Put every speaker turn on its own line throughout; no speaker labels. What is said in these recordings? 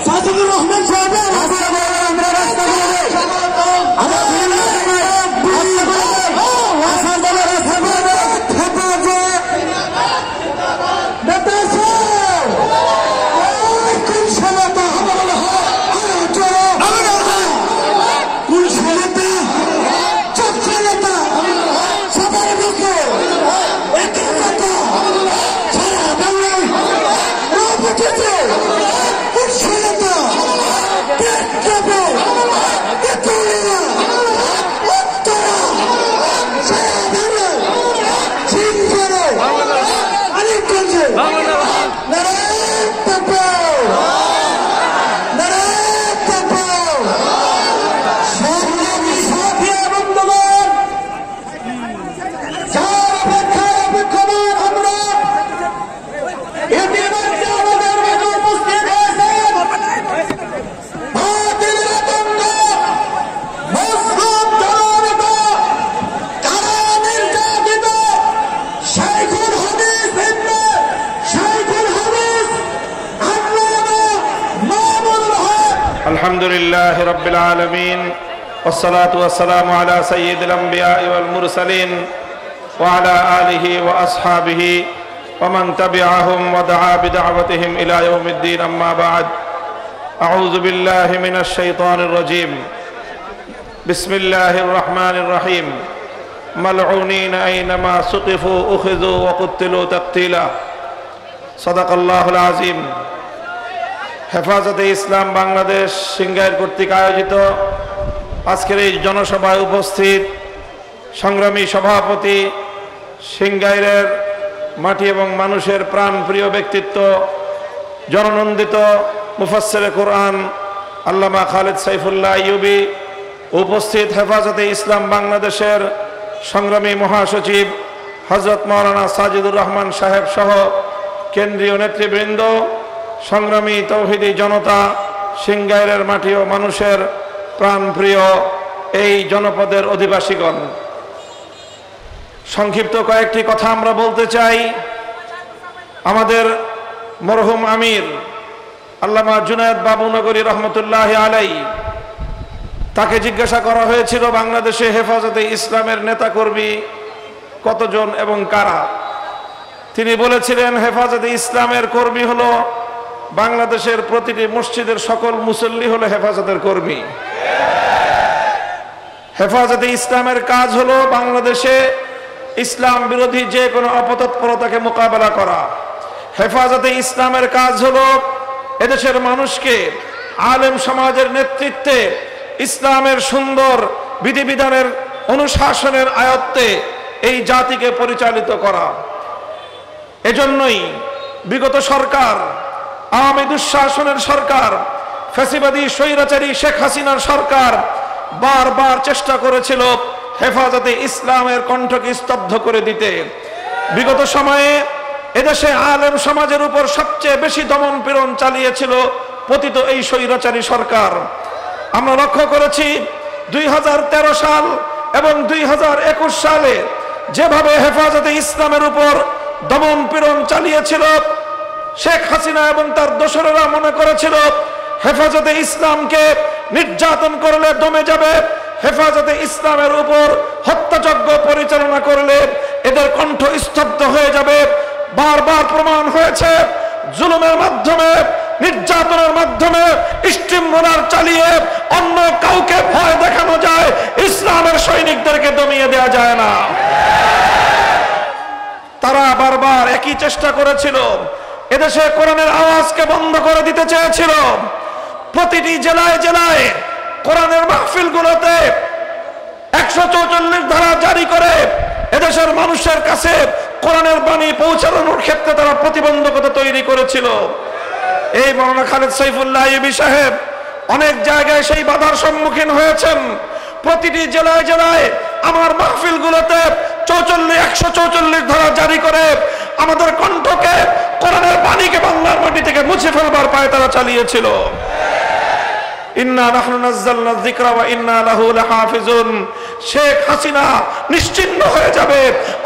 সাজিদুর রহমান সাহেবের আমরা রাস্তা
আলহামদুলিল্লাহ রাব্বিল আলামিন والصلاة والسلام على سيد الأنبياء والمرسلين وعلى آله وأصحابه ومن تبعهم ودعا بدعوتهم إلى يوم الدين أما بعد أعوذ بالله من الشيطان الرجيم بسم الله الرحمن الرحيم ملعونين أينما سقفوا أخذوا وقتلوا تقتيلا صدق الله العظيم হেফাজতে ইসলাম বাংলাদেশ সিংগাইর কর্তৃক আয়োজিত আজকের এই জনসভায় উপস্থিত সংগ্রামী সভাপতি, সিংগাইরের মাটি এবং মানুষের প্রাণপ্রিয় ব্যক্তিত্ব, জননন্দিত মুফাসসিরে কোরআন আল্লামা খালেদ সাইফুল্লাহ আইয়ুবী, উপস্থিত হেফাজতে ইসলাম বাংলাদেশের সংগ্রামী মহাসচিব হযরত মাওলানা সাজিদুর রহমান সাহেব সহ কেন্দ্রীয় নেতৃবৃন্দ, সংগ্রামী তৌহিদি জনতা, সিংগাইরের মাটি ও মানুষের প্রাণপ্রিয় এই জনপদের অধিবাসীগণ, সংক্ষিপ্ত কয়েকটি কথা আমরা বলতে চাই। আমাদের মরহুম আমির আল্লামা জুনায়েদ বাবুনগরী রহমতুল্লাহি আলাইহি, তাকে জিজ্ঞাসা করা হয়েছিল বাংলাদেশে হেফাজতে ইসলামের নেতাকর্মী কতজন এবং কারা। তিনি বলেছিলেন হেফাজতে ইসলামের কর্মী হলো বাংলাদেশের প্রতিটি মসজিদের সকল মুসল্লি হলো হেফাজতের কর্মী। হেফাজতে ইসলামের কাজ হলো বাংলাদেশে ইসলাম বিরোধী যে কোনো অপতৎপরতাকে মোকাবেলা করা। হেফাজতে ইসলামের কাজ হলো এদেশের মানুষকে আলেম সমাজের নেতৃত্বে ইসলামের সুন্দর বিধিবিধানের অনুশাসনের আয়ত্তে এই জাতিকে পরিচালিত করা। এজন্যই বিগত সরকার, আওয়ামী দুঃশাসনের সরকার, ফ্যাসিবাদী স্বৈরাচারী শেখ হাসিনার সরকার বারবার চেষ্টা করেছিল হেফাজতে ইসলামের কণ্ঠকে স্তব্ধ করে দিতে। বিগত সময়ে এদেশে আলেম সমাজের উপর সবচেয়ে বেশি দমন পীড়ন চালিয়েছিল পতিত এই স্বৈরাচারী সরকার। আমরা লক্ষ্য করেছি 2013 সাল এবং 2021 সালে যেভাবে হেফাজতে ইসলামের উপর দমন পীড়ন চালিয়েছিল, শেখ হাসিনা এবং তার দোসরেরা মনে করেছিল হেফাজতে ইসলামকে নির্যাতন করলে দমে যাবে, হেফাজতে ইসলামের উপর হত্যাযজ্ঞ পরিচালনা করলে এদের কণ্ঠ স্তব্ধ হয়ে যাবে। বারবার প্রমাণ হয়েছে জুলুমের মাধ্যমে, নির্যাতনের মাধ্যমে, স্টিমরোলার চালিয়ে অন্য কাউকে ভয় দেখানো যায়, ইসলামের সৈনিকদেরকে দমিয়ে দেওয়া যায় না। তারা বারবার একই চেষ্টা করেছিল, এদেশে কোরআনের আওয়াজকে বন্ধ করে দিতে চেয়েছিল। প্রতিটি জেলায় জেলায় কোরআনের মাহফিলগুলোতে 144 ধারা জারি করে এদেশের মানুষের কাছে কোরআনের বাণী পৌঁছানোর ক্ষেত্রে তারা প্রতিবন্ধকতা তৈরি করেছিল। এই মাওলানা খালেদ সাইফুল্লাহ আইয়ুবী সাহেব অনেক জায়গায় সেই বাধার সম্মুখীন হয়েছেন। প্রতিটি জেলায় জেলায় আমার মাহফিলগুলোতে 144 ধারা জারি করে আমাদের কণ্ঠকে, কোরআনের বাণীকে বাংলার মাটি থেকে মুছে ফেলবার পায় তারা চালিয়েছিল। ইন্না নাহনু নাযালনা যিকরা ওয়া ইন্না লাহু লাহাফিজুন। শেখ হাসিনা নিশ্চিহ্ন হয়ে যাবে,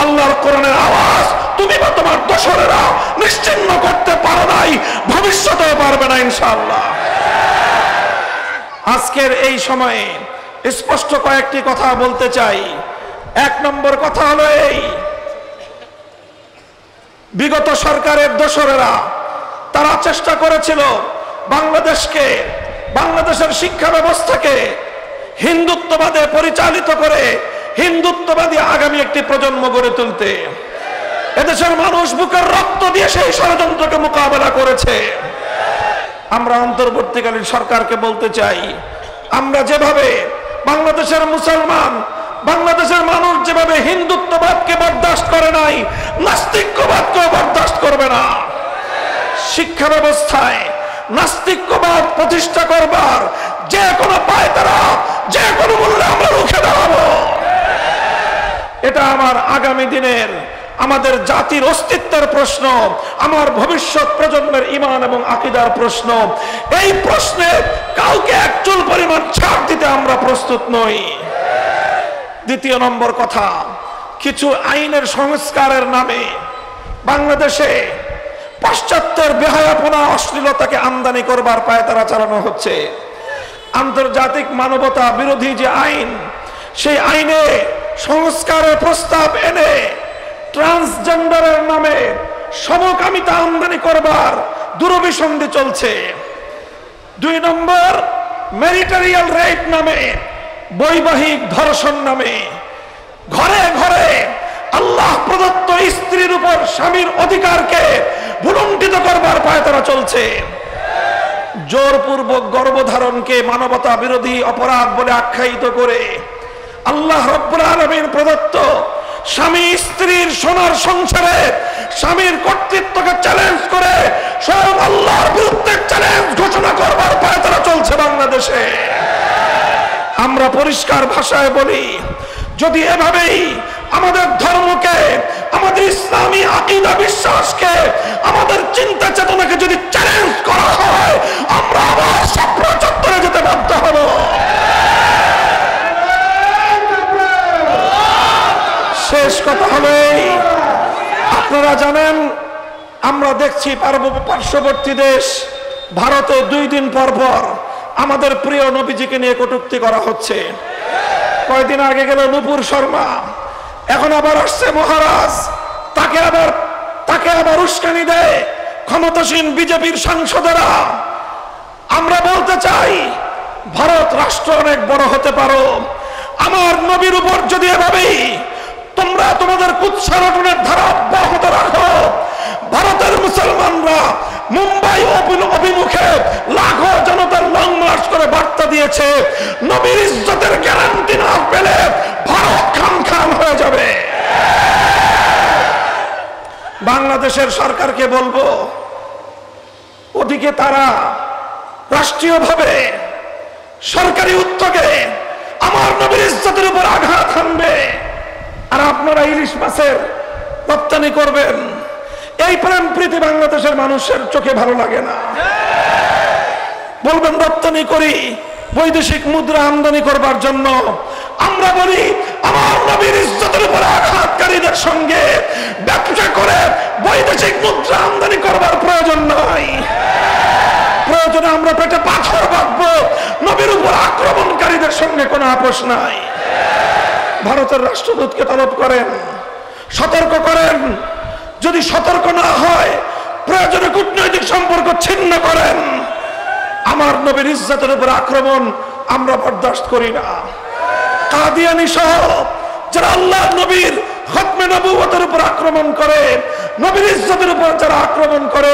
আল্লাহর কোরআনের আওয়াজ তুমি বা তোমার দোসরেরা নিশ্চিহ্ন করতে পারো নাই, ভবিষ্যতেও পারবে না ইনশাআল্লাহ। আজকের এই সময়ে স্পষ্ট কয়েকটি কথা বলতে চাই। এক নম্বর কথা হলো এই, বিগত সরকারের দোসরেরা তারা চেষ্টা করেছিল বাংলাদেশের শিক্ষা ব্যবস্থাকে হিন্দুত্ববাদে পরিচালিত করে হিন্দুত্ববাদী আগামী একটি প্রজন্ম গড়ে তুলতে। এদেশের মানুষ বুকের রক্ত দিয়ে সেই ষড়যন্ত্রকে মোকাবেলা করেছে। আমরা অন্তর্বর্তীকালীন সরকারকে বলতে চাই, আমরা যেভাবে বাংলাদেশের মুসলমান, বাংলাদেশের মানুষ যেভাবে হিন্দুত্ববাদকে বরদাস্ত করে নাই, নাস্তিক্যবাদকেও বরদাস্ত করবে না। শিক্ষা ব্যবস্থায় নাস্তিক্যবাদ প্রতিষ্ঠা করবার যে কোনো পায়তারা, যে কোনো মূল্যে আমরা রুখে দাঁড়াবো। এটা আমার আগামী দিনের, আমাদের জাতির অস্তিত্বের প্রশ্ন, আমার ভবিষ্যৎ প্রজন্মের ঈমান এবং আকীদার প্রশ্ন। এই প্রশ্নে কাউকে এক চুল পরিমাণ ছাড় দিতে আমরা প্রস্তুত নই। দ্বিতীয় নম্বর কথা, কিছু আইনের সংস্কারের নামে বাংলাদেশে পাশ্চাত্যের বেহায়াপনা, অশ্লীলতাকে আমদানি করবার পায়তারা চালানো হচ্ছে। আন্তর্জাতিক মানবতা বিরোধী যে আইন, সেই আইনে সংস্কারের প্রস্তাব এনে ট্রান্সজেন্ডারের নামে সমকামিতা আমদানি করবার দুরভিসন্ধি চলছে। দুই নম্বর, ম্যারিটারিয়াল রেপ নামে, বৈবাহিক ধর্ষণ নামে ঘরে ঘরে আল্লাহ প্রদত্ত স্ত্রীর উপর স্বামীর অধিকারকে ভুলুণ্ঠিত করবার পায়তারা চলছে। জোরপূর্বক গর্ভধারণকে মানবতা বিরোধী অপরাধ বলে আখ্যায়িত করে আল্লাহ রাব্বুল আলামিন প্রদত্ত স্বামী স্ত্রীর সোনার সংসারে স্বামীর কর্তৃত্বকে চ্যালেঞ্জ করে স্বয়ং আল্লাহর বিরুদ্ধে চ্যালেঞ্জ ঘোষণা করবার পায়তারা চলছে বাংলাদেশে। আমরা পরিষ্কার ভাষায় বলি, যদি এভাবেই আমাদের ধর্মকে, আমাদের ইসলামী আকীদা বিশ্বাসকে, আমাদের চিন্তা চেতনাকে যদি চ্যালেঞ্জ করা হয়, আমরা আবার ছাত্র চত্বরে যেতে বাধ্য হব। শেষ কথা হলো, আপনারা জানেন, আমরা দেখছি পার্শ্ববর্তী দেশ ভারতে 2 দিন পর পর আমাদের প্রিয় নবীজিকে নিয়ে কটূক্তি করা হচ্ছে। কয়েকদিন আগে গেল নূপুর শর্মা, এখন আবার আসছে মহারাজ, তাকে আবার উস্কানি দেয় ক্ষমতাসীন বিজেপির সাংসদেরা। আমরা বলতে চাই, ভারত রাষ্ট্র অনেক বড় হতে পারো, আমার নবীর উপর যদি এভাবেই তোমরা তোমাদের কুৎসারটনের ধারা অব্যাহত রাখো, ভারতের মুসলমানরা মুম্বাই অভিমুখে লাখো জনতার লং মার্চ করে বার্তা দিয়েছে, নবীর ইজ্জতের গ্যারান্টি না পেলে ভারত খান হয়ে যাবে। বাংলাদেশের সরকারকে বলবো, ওদিকে তারা রাষ্ট্রীয়ভাবে সরকারি উদ্যোগে আমার নবীর ইজ্জতের উপর আঘাত হানবে, আর আপনারা ইলিশ মাছের রপ্তানি করবেন। এই প্রেম প্রীতি বাংলাদেশের মানুষের চোখে ভালো লাগে না। বলবেন রপ্তানি করি বৈদেশিক মুদ্রা আমদানি করবার জন্য। আমরা বলি, আমার নবীর ইজ্জতের উপর আঘাতকারীদের সঙ্গে ব্যবসা করে বৈদেশিক মুদ্রা আমদানি করবার প্রয়োজন নাই। প্রয়োজনে আমরা পেটে পাথর বাঁধবো, নবীর উপর আক্রমণকারীদের সঙ্গে কোনো আপোষ নাই। ভারতের রাষ্ট্রদূতকে তলব করেন, সতর্ক করেন, যদি সতর্ক না হয় প্রয়োজনে কূটনৈতিক সম্পর্ক ছিন্ন করেন। আমার নবীর ইজ্জতের উপর আক্রমণ আমরা বরদাস্ত করি না। কাদিয়ানী সহ যারা আল্লাহ নবীর খতমে নবুয়তের উপর আক্রমণ করে, নবীর ইজ্জতের উপর যারা আক্রমণ করে,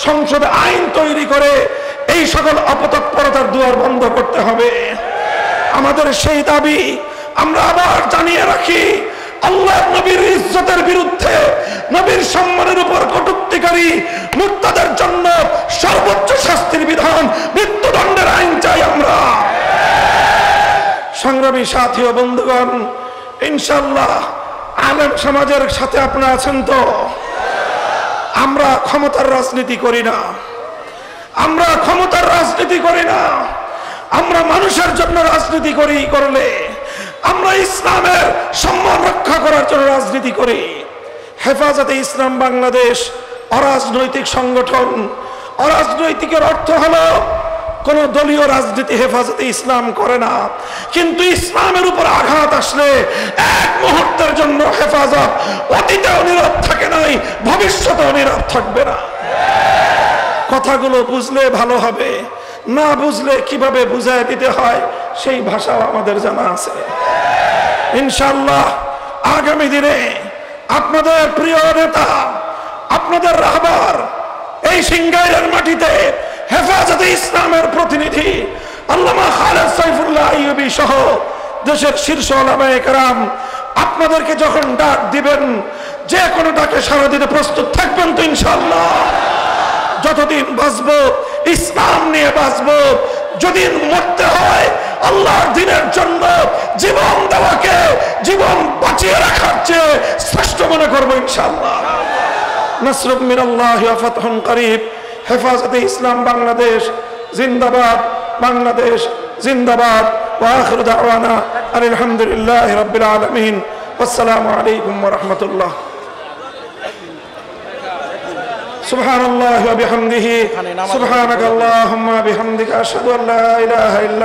সংসদে আইন তৈরি করে এই সকল অপতৎপরতার দুয়ার বন্ধ করতে হবে। আমাদের সেই দাবি আমরা আবার জানিয়ে রাখি, আল্লাহ নবীর ইজ্জতের বিরুদ্ধে, নবীর সম্মানের উপর কটূক্তিকারী মুর্তাদের জন্য সর্বোচ্চ শাস্তির বিধান, মৃত্যুদণ্ডের আইন চাই আমরা। সংগ্রামী সাথী ও বন্ধুগণ, ইনশাআল্লাহ আলেম সমাজের সাথে আপনারা আছেন তো? আমরা ক্ষমতার রাজনীতি করি না, আমরা ক্ষমতার রাজনীতি করি না। আমরা মানুষের জন্য রাজনীতি করলে আমরা ইসলামের সম্মান রক্ষা করার জন্য রাজনীতি করি। হেফাজতে ইসলাম বাংলাদেশ অরাজনৈতিক সংগঠন। অরাজনৈতিকের অর্থ হলো কোন দলীয় রাজনীতি হেফাজতে ইসলাম করে না, কিন্তু ইসলামের উপর আঘাত আসলে এক মুহূর্তের জন্য হেফাজত অতীতেও নীরব থাকে নাই, ভবিষ্যতেও নীরব থাকবে না। কথাগুলো বুঝলে ভালো হবে, না বুঝলে কিভাবে বুঝায় দিতে হয় সেই ভাষাও আমাদের জানা আছে। ইনশাআল্লাহ আগামী দিনে আপনাদের প্রিয় নেতা, আপনাদের রাহবার, এই সিংগাইরের মাটিতে হেফাজতে ইসলামের প্রতিনিধি আল্লামা খালেদ সাইফুল্লাহ আইয়ুবী সহ দেশের শীর্ষ ওলামায়ে কেরাম আপনাদেরকে যখন ডাক দিবেন, যে কোনো ডাকে সাড়া দিতে প্রস্তুত থাকবেন তো ইনশাআল্লাহ? যতদিন বাঁচবো ইসলাম নিয়ে বাঁচবো, যদি মরতে হয় আল্লাহর দ্বীনের জন্য জীবন দেওয়াকে জীবন বাঁচিয়ে রাখার চেয়ে শ্রেষ্ঠ মনে করবো ইনশাআল্লাহ। নাসরুম মিনাল্লাহি ওয়া ফাতহুন করিব। হেফাজতে ইসলাম বাংলাদেশ জিন্দাবাদ, বাংলাদেশ জিন্দাবাদ। ওয়া আখিরু দাওয়ানা আলহামদুলিল্লাহি রাব্বিল আলামিন। আসসালামু আলাইকুম ওয়া রাহমাতুল্লাহ। সুবহানাল্লাহি ওয়া বিহামদিহি, সুবহানাকাল্লাহুম্মা বিহামদিকা আশহাদু আল্লা ইলাহা ইল্লা